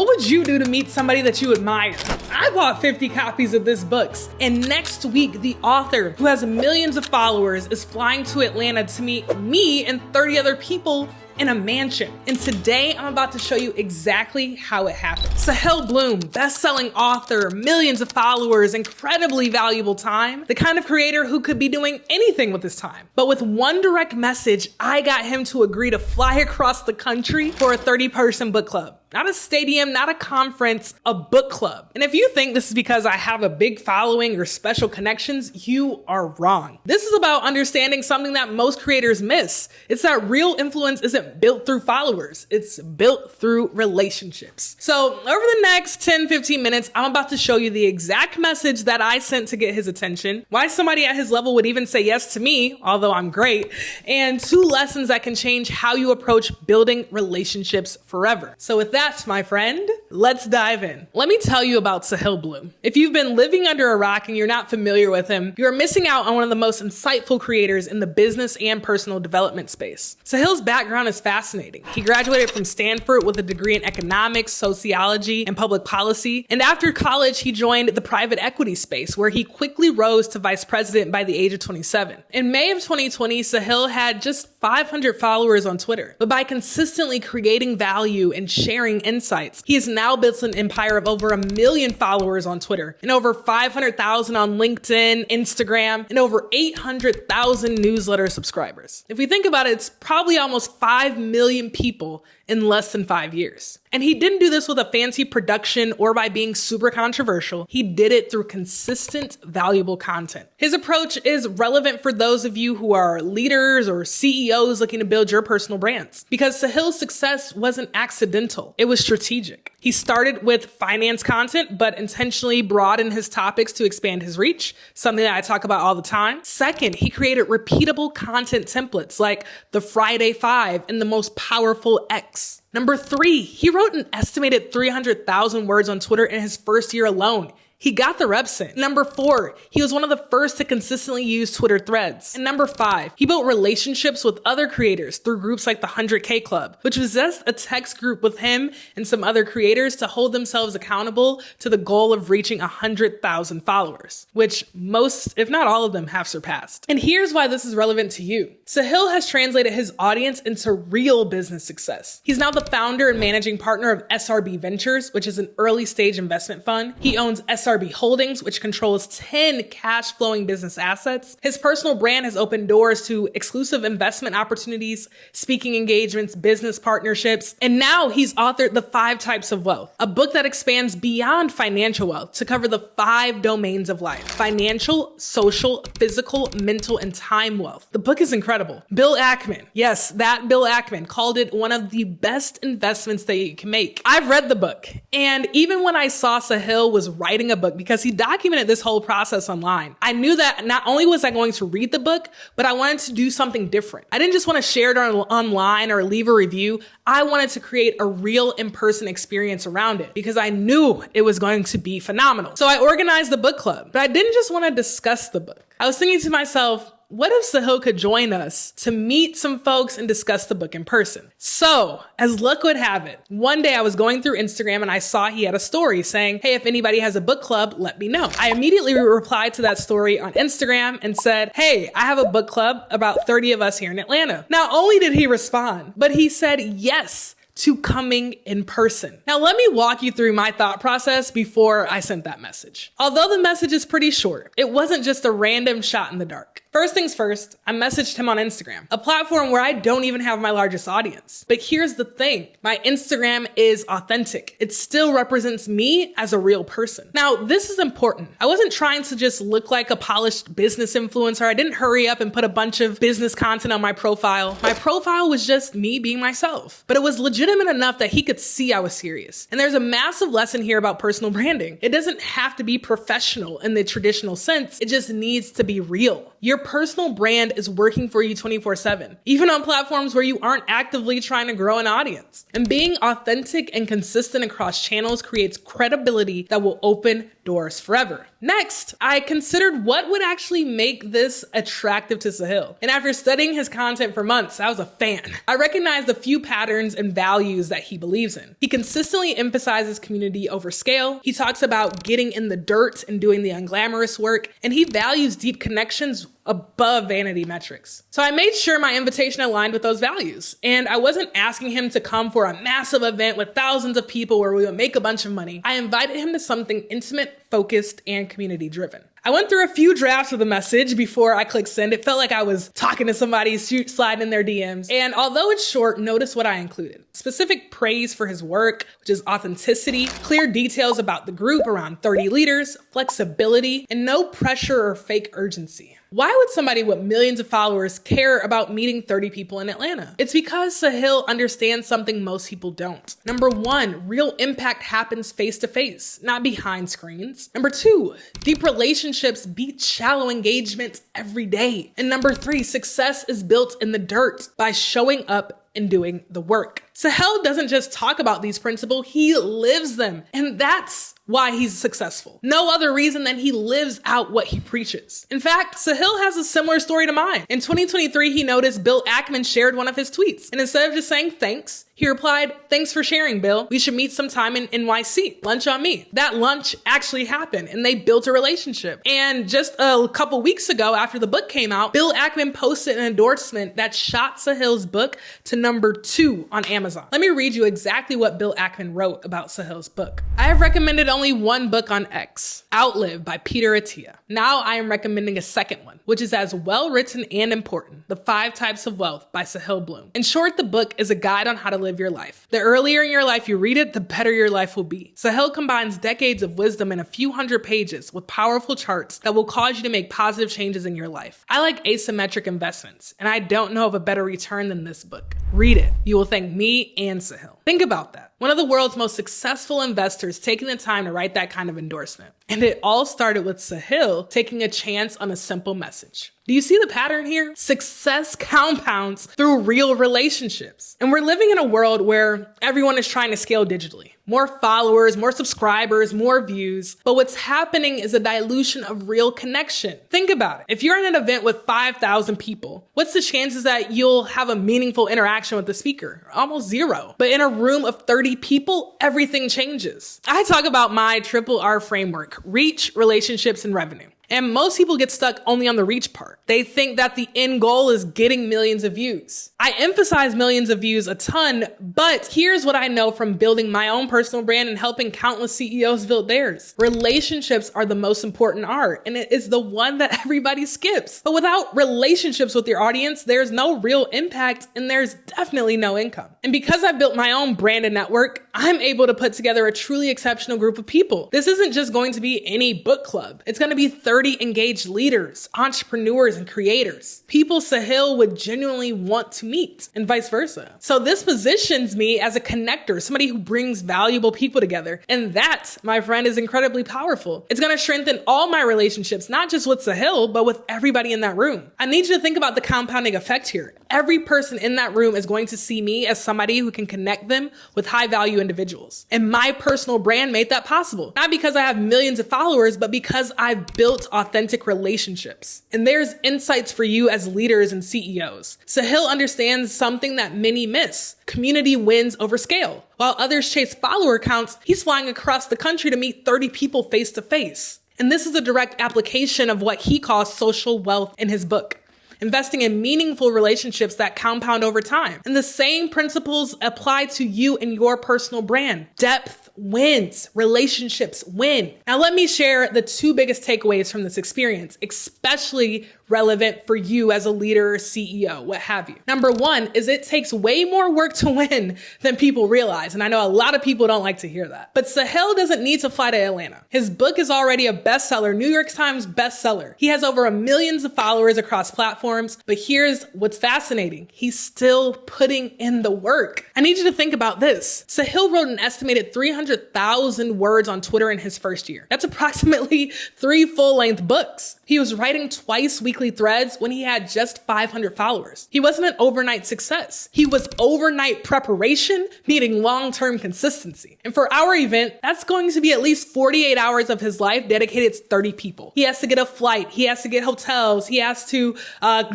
What would you do to meet somebody that you admire? I bought 50 copies of this book, and next week, the author, who has millions of followers, is flying to Atlanta to meet me and 30 other people in a mansion. And today I'm about to show you exactly how it happened. Sahil Bloom, best-selling author, millions of followers, incredibly valuable time, the kind of creator who could be doing anything with his time. But with one direct message, I got him to agree to fly across the country for a 30-person book club. Not a stadium, not a conference, a book club. And if you think this is because I have a big following or special connections, you are wrong. This is about understanding something that most creators miss. It's that real influence isn't built through followers. It's built through relationships. So over the next 10, 15 minutes, I'm about to show you the exact message that I sent to get his attention, why somebody at his level would even say yes to me, although I'm great, and 2 lessons that can change how you approach building relationships forever. So with that, my friend, let's dive in. Let me tell you about Sahil Bloom. If you've been living under a rock and you're not familiar with him, you're missing out on one of the most insightful creators in the business and personal development space. Sahil's background is fascinating. He graduated from Stanford with a degree in economics, sociology, and public policy. And after college, he joined the private equity space, where he quickly rose to vice president by the age of 27. In May of 2020, Sahil had just 500 followers on Twitter. But by consistently creating value and sharing insights, he has now built an empire of over 1 million followers on Twitter and over 500,000 on LinkedIn, Instagram, and over 800,000 newsletter subscribers. If we think about it, it's probably almost 5 million people in less than 5 years. And he didn't do this with a fancy production or by being super controversial. He did it through consistent, valuable content. His approach is relevant for those of you who are leaders or CEOs looking to build your personal brands, because Sahil's success wasn't accidental. It was strategic. He started with finance content, but intentionally broadened his topics to expand his reach, something that I talk about all the time. Second, he created repeatable content templates like the Friday 5 and the most powerful X. Number 3, he wrote an estimated 300,000 words on Twitter in his first year alone. He got the reps in. Number 4, he was one of the first to consistently use Twitter threads. And number 5, he built relationships with other creators through groups like the 100K Club, which was just a text group with him and some other creators to hold themselves accountable to the goal of reaching 100,000 followers, which most, if not all of them, have surpassed. And here's why this is relevant to you. Sahil has translated his audience into real business success. He's now the founder and managing partner of SRB Ventures, which is an early stage investment fund. He owns SRB Holdings, which controls 10 cash flowing business assets. His personal brand has opened doors to exclusive investment opportunities, speaking engagements, business partnerships. And now he's authored The 5 Types of Wealth, a book that expands beyond financial wealth to cover the 5 domains of life: financial, social, physical, mental, and time wealth. The book is incredible. Bill Ackman, yes, that Bill Ackman, called it one of the best investments that you can make. I've read the book, and even when I saw Sahil was writing a book, because he documented this whole process online, I knew that not only was I going to read the book, but I wanted to do something different. I didn't just want to share it online or leave a review. I wanted to create a real in-person experience around it because I knew it was going to be phenomenal. So I organized the book club, but I didn't just want to discuss the book. I was thinking to myself, what if Sahil could join us to meet some folks and discuss the book in person? So, as luck would have it, one day I was going through Instagram and I saw he had a story saying, hey, if anybody has a book club, let me know. I immediately replied to that story on Instagram and said, hey, I have a book club, about 30 of us here in Atlanta. Not only did he respond, but he said yes to coming in person. Now, let me walk you through my thought process before I sent that message. Although the message is pretty short, it wasn't just a random shot in the dark. First things first, I messaged him on Instagram, a platform where I don't even have my largest audience. But here's the thing, my Instagram is authentic. It still represents me as a real person. Now, this is important. I wasn't trying to just look like a polished business influencer. I didn't hurry up and put a bunch of business content on my profile. My profile was just me being myself, but it was legitimate enough that he could see I was serious. And there's a massive lesson here about personal branding. It doesn't have to be professional in the traditional sense. It just needs to be real. Your personal brand is working for you 24/7, even on platforms where you aren't actively trying to grow an audience. And being authentic and consistent across channels creates credibility that will open doors forever. Next, I considered what would actually make this attractive to Sahil. And after studying his content for months, I was a fan. I recognized a few patterns and values that he believes in. He consistently emphasizes community over scale. He talks about getting in the dirt and doing the unglamorous work. And he values deep connections above vanity metrics. So I made sure my invitation aligned with those values. And I wasn't asking him to come for a massive event with thousands of people where we would make a bunch of money. I invited him to something intimate, focused, and community driven. I went through a few drafts of the message before I clicked send. It felt like I was talking to somebody, sliding in their DMs. And although it's short, notice what I included. Specific praise for his work, which is authenticity, clear details about the group, around 30 leaders, flexibility, and no pressure or fake urgency. Why would somebody with millions of followers care about meeting 30 people in Atlanta? It's because Sahil understands something most people don't. Number one, real impact happens face to face, not behind screens. Number two, deep relationships beat shallow engagements every day. And number three, success is built in the dirt by showing up and doing the work. Sahil doesn't just talk about these principles, he lives them. And that's why he's successful. No other reason than he lives out what he preaches. In fact, Sahil has a similar story to mine. In 2023, he noticed Bill Ackman shared one of his tweets. And instead of just saying thanks, he replied, "Thanks for sharing, Bill. We should meet sometime in NYC. Lunch on me." That lunch actually happened and they built a relationship. And just a couple weeks ago, after the book came out, Bill Ackman posted an endorsement that shot Sahil's book to number 2 on Amazon. Let me read you exactly what Bill Ackman wrote about Sahil's book. "I have recommended only one book on X, Outlive by Peter Attia. Now I am recommending a second one, which is as well written and important, The 5 Types of Wealth by Sahil Bloom. In short, the book is a guide on how to live your life. The earlier in your life you read it, the better your life will be. Sahil combines decades of wisdom in a few hundred pages with powerful charts that will cause you to make positive changes in your life. I like asymmetric investments, and I don't know of a better return than this book. Read it. You will thank me and Sahil." Think about that. One of the world's most successful investors taking the time to write that kind of endorsement. And it all started with Sahil taking a chance on a simple message. Do you see the pattern here? Success compounds through real relationships. And we're living in a world where everyone is trying to scale digitally. More followers, more subscribers, more views. But what's happening is a dilution of real connection. Think about it. If you're in an event with 5,000 people, what's the chances that you'll have a meaningful interaction with the speaker? Almost zero. But in a room of 30 people, everything changes. I talk about my triple R framework: reach, relationships, and revenue. And most people get stuck only on the reach part. They think that the end goal is getting millions of views. I emphasize millions of views a ton, but here's what I know from building my own personal brand and helping countless CEOs build theirs. Relationships are the most important art, and it is the one that everybody skips. But without relationships with your audience, there's no real impact and there's definitely no income. And because I've built my own brand and network, I'm able to put together a truly exceptional group of people. This isn't just going to be any book club. It's going to be 30 engaged leaders, entrepreneurs, and creators. People Sahil would genuinely want to meet, and vice versa. So this positions me as a connector, somebody who brings valuable people together. And that, my friend, is incredibly powerful. It's going to strengthen all my relationships, not just with Sahil, but with everybody in that room. I need you to think about the compounding effect here. Every person in that room is going to see me as somebody who can connect them with high value individuals. And my personal brand made that possible. Not because I have millions of followers, but because I've built authentic relationships. And there's insights for you as leaders and CEOs. Sahil understands something that many miss. Community wins over scale. While others chase follower counts, he's flying across the country to meet 30 people face to face. And this is a direct application of what he calls social wealth in his book. Investing in meaningful relationships that compound over time. And the same principles apply to you and your personal brand. Depth wins, relationships win. Now let me share the 2 biggest takeaways from this experience, especially relevant for you as a leader, CEO, what have you. Number 1 is it takes way more work to win than people realize. And I know a lot of people don't like to hear that. But Sahil doesn't need to fly to Atlanta. His book is already a bestseller, New York Times bestseller. He has over millions of followers across platforms. But here's what's fascinating. He's still putting in the work. I need you to think about this. Sahil wrote an estimated 300,000 words on Twitter in his first year. That's approximately 3 full-length books. He was writing twice weekly weekly threads when he had just 500 followers. He wasn't an overnight success. He was overnight preparation meeting long-term consistency. And for our event, that's going to be at least 48 hours of his life dedicated to 30 people. He has to get a flight. He has to get hotels. He has to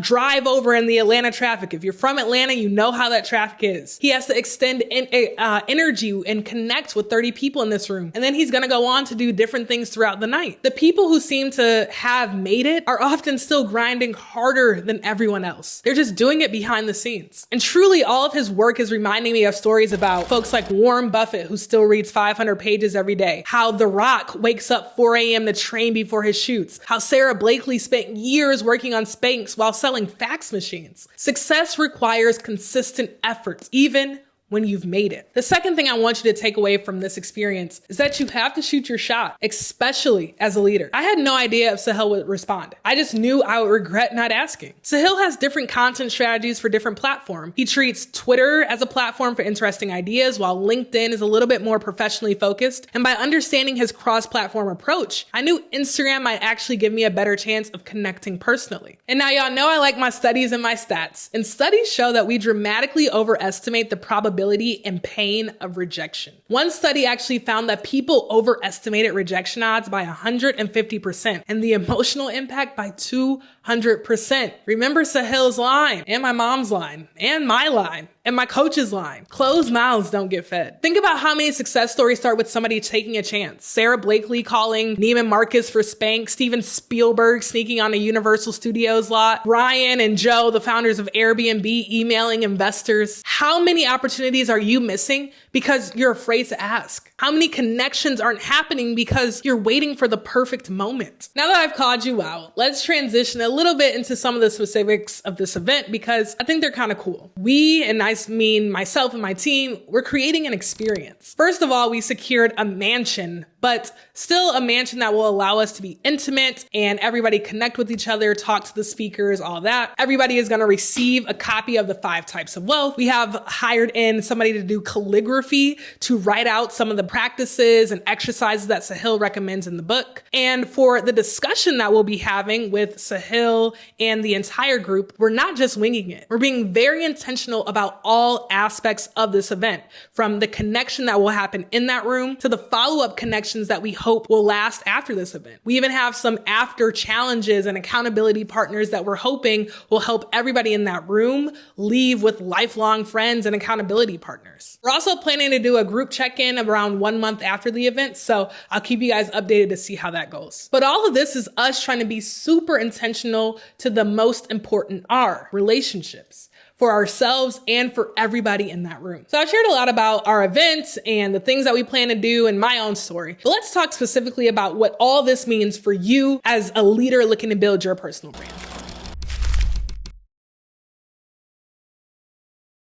drive over in the Atlanta traffic. If you're from Atlanta, you know how that traffic is. He has to extend energy and connect with 30 people in this room. And then he's going to go on to do different things throughout the night. The people who seem to have made it are often still grinding harder than everyone else. They're just doing it behind the scenes. And truly, all of his work is reminding me of stories about folks like Warren Buffett, who still reads 500 pages every day. How The Rock wakes up 4 a.m. to train before his shoots. How Sarah Blakely spent years working on Spanx while selling fax machines. Success requires consistent efforts, even when you've made it. The second thing I want you to take away from this experience is that you have to shoot your shot, especially as a leader. I had no idea if Sahil would respond. I just knew I would regret not asking. Sahil has different content strategies for different platforms. He treats Twitter as a platform for interesting ideas, while LinkedIn is a little bit more professionally focused. And by understanding his cross-platform approach, I knew Instagram might actually give me a better chance of connecting personally. And now y'all know I like my studies and my stats. And studies show that we dramatically overestimate the probability and pain of rejection. One study actually found that people overestimated rejection odds by 150% and the emotional impact by 200%. Remember Sahil's line, and my mom's line, and my line, and my coach's line. Closed mouths don't get fed. Think about how many success stories start with somebody taking a chance. Sarah Blakely calling Neiman Marcus for Spanx, Steven Spielberg sneaking on a Universal Studios lot, Ryan and Joe, the founders of Airbnb, emailing investors. How many opportunities are you missing because you're afraid to ask? How many connections aren't happening because you're waiting for the perfect moment? Now that I've called you out, let's transition a little bit into some of the specifics of this event because I think they're kind of cool. We, and I mean myself and my team, we're creating an experience. First of all, we secured a mansion, but still a mansion that will allow us to be intimate and everybody connect with each other, talk to the speakers, all that. Everybody is going to receive a copy of the 5 Types of Wealth. We have hired in somebody to do calligraphy to write out some of the practices and exercises that Sahil recommends in the book. And for the discussion that we'll be having with Sahil and the entire group, we're not just winging it. We're being very intentional about all aspects of this event, from the connection that will happen in that room to the follow-up connections that we hope will last after this event. We even have some after challenges and accountability partners that we're hoping will help everybody in that room leave with lifelong friends and accountability partners. We're also planning to do a group check-in around 1 month after the event, so I'll keep you guys updated to see how that goes. But all of this is us trying to be super intentional to the most important R, relationships, for ourselves and for everybody in that room. So I've shared a lot about our event and the things that we plan to do and my own story. But let's talk specifically about what all this means for you as a leader looking to build your personal brand.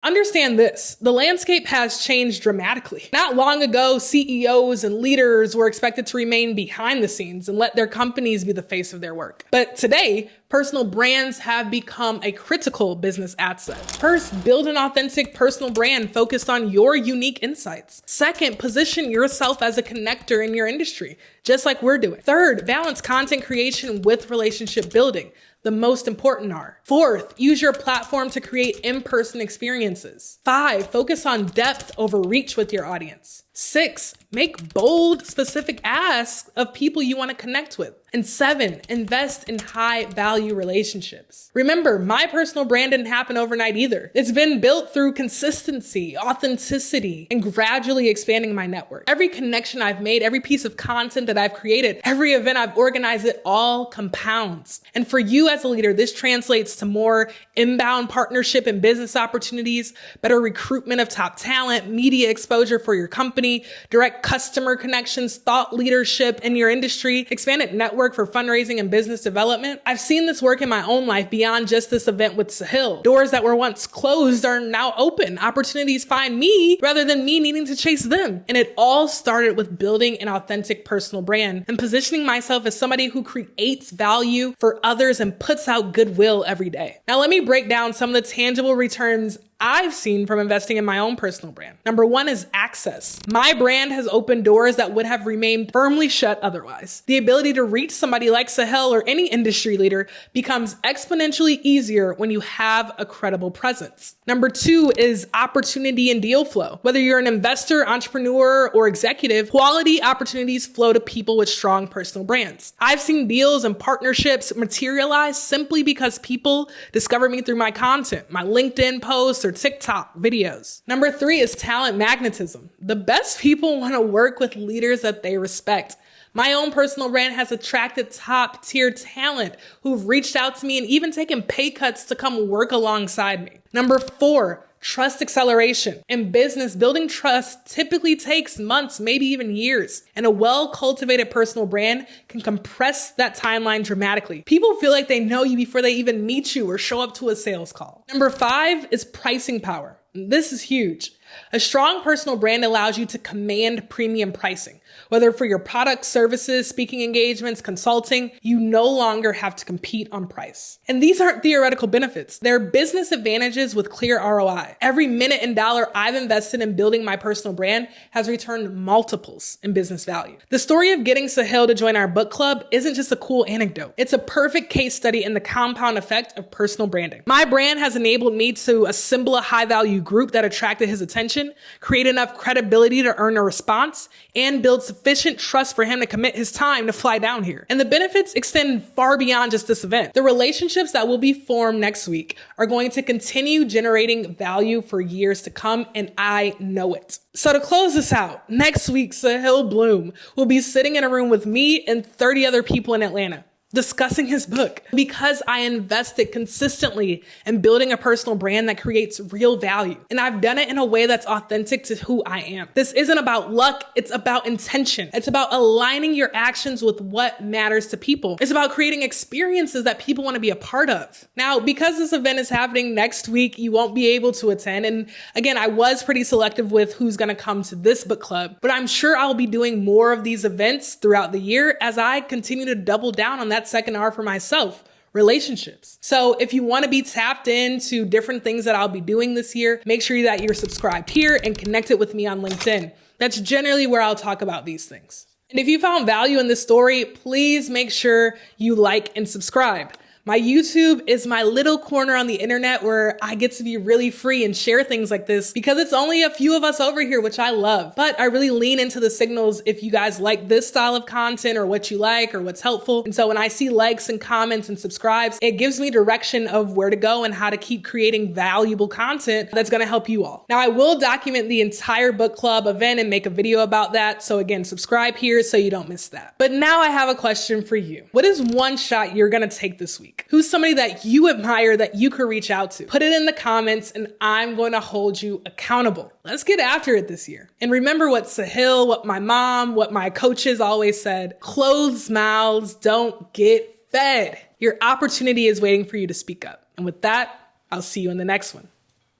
Understand this, the landscape has changed dramatically. Not long ago, CEOs and leaders were expected to remain behind the scenes and let their companies be the face of their work. But today, personal brands have become a critical business asset. First, build an authentic personal brand focused on your unique insights. Second, position yourself as a connector in your industry, just like we're doing. Third, balance content creation with relationship building. The most important are. Fourth, use your platform to create in-person experiences. 5, focus on depth over reach with your audience. 6, make bold, specific asks of people you want to connect with. And 7, invest in high-value relationships. Remember, my personal brand didn't happen overnight either. It's been built through consistency, authenticity, and gradually expanding my network. Every connection I've made, every piece of content that I've created, every event I've organized, it all compounds. And for you as a leader, this translates to more inbound partnership and business opportunities, better recruitment of top talent, media exposure for your company, direct customer connections, thought leadership in your industry, expanded network for fundraising and business development. I've seen this work in my own life beyond just this event with Sahil. Doors that were once closed are now open. Opportunities find me rather than me needing to chase them. And it all started with building an authentic personal brand and positioning myself as somebody who creates value for others and puts out goodwill every day. Now let me break down some of the tangible returns I've seen from investing in my own personal brand. Number one is access. My brand has opened doors that would have remained firmly shut otherwise. The ability to reach somebody like Sahil or any industry leader becomes exponentially easier when you have a credible presence. Number two is opportunity and deal flow. Whether you're an investor, entrepreneur, or executive, quality opportunities flow to people with strong personal brands. I've seen deals and partnerships materialize simply because people discover me through my content, my LinkedIn posts or TikTok videos. Number three is talent magnetism. The best people want to work with leaders that they respect. My own personal brand has attracted top tier talent who've reached out to me and even taken pay cuts to come work alongside me. Number four, trust acceleration. In business, building trust typically takes months, maybe even years. And a well-cultivated personal brand can compress that timeline dramatically. People feel like they know you before they even meet you or show up to a sales call. Number five is pricing power. This is huge. A strong personal brand allows you to command premium pricing. Whether for your products, services, speaking engagements, consulting, you no longer have to compete on price. And these aren't theoretical benefits. They're business advantages with clear ROI. Every minute and dollar I've invested in building my personal brand has returned multiples in business value. The story of getting Sahil to join our book club isn't just a cool anecdote. It's a perfect case study in the compound effect of personal branding. My brand has enabled me to assemble a high-value group that attracted his attention, create enough credibility to earn a response, and build sufficient trust for him to commit his time to fly down here. And the benefits extend far beyond just this event. The relationships that will be formed next week are going to continue generating value for years to come, and I know it. So to close this out, next week, Sahil Bloom will be sitting in a room with me and 30 other people in Atlanta, discussing his book because I invested consistently in building a personal brand that creates real value. And I've done it in a way that's authentic to who I am. This isn't about luck. It's about intention. It's about aligning your actions with what matters to people. It's about creating experiences that people want to be a part of. Now, because this event is happening next week, you won't be able to attend. And again, I was pretty selective with who's going to come to this book club, but I'm sure I'll be doing more of these events throughout the year as I continue to double down on that second R for myself, relationships. So if you want to be tapped into different things that I'll be doing this year, make sure that you're subscribed here and connected with me on LinkedIn. That's generally where I'll talk about these things. And if you found value in this story, please make sure you like and subscribe. My YouTube is my little corner on the internet where I get to be really free and share things like this because it's only a few of us over here, which I love. But I really lean into the signals if you guys like this style of content or what you like or what's helpful. And so when I see likes and comments and subscribes, it gives me direction of where to go and how to keep creating valuable content that's going to help you all. Now, I will document the entire book club event and make a video about that. So again, subscribe here so you don't miss that. But now I have a question for you. What is one shot you're going to take this week? Who's somebody that you admire that you could reach out to? Put it in the comments and I'm going to hold you accountable. Let's get after it this year. And remember what Sahil, what my mom, what my coaches always said, closed mouths don't get fed. Your opportunity is waiting for you to speak up. And with that, I'll see you in the next one.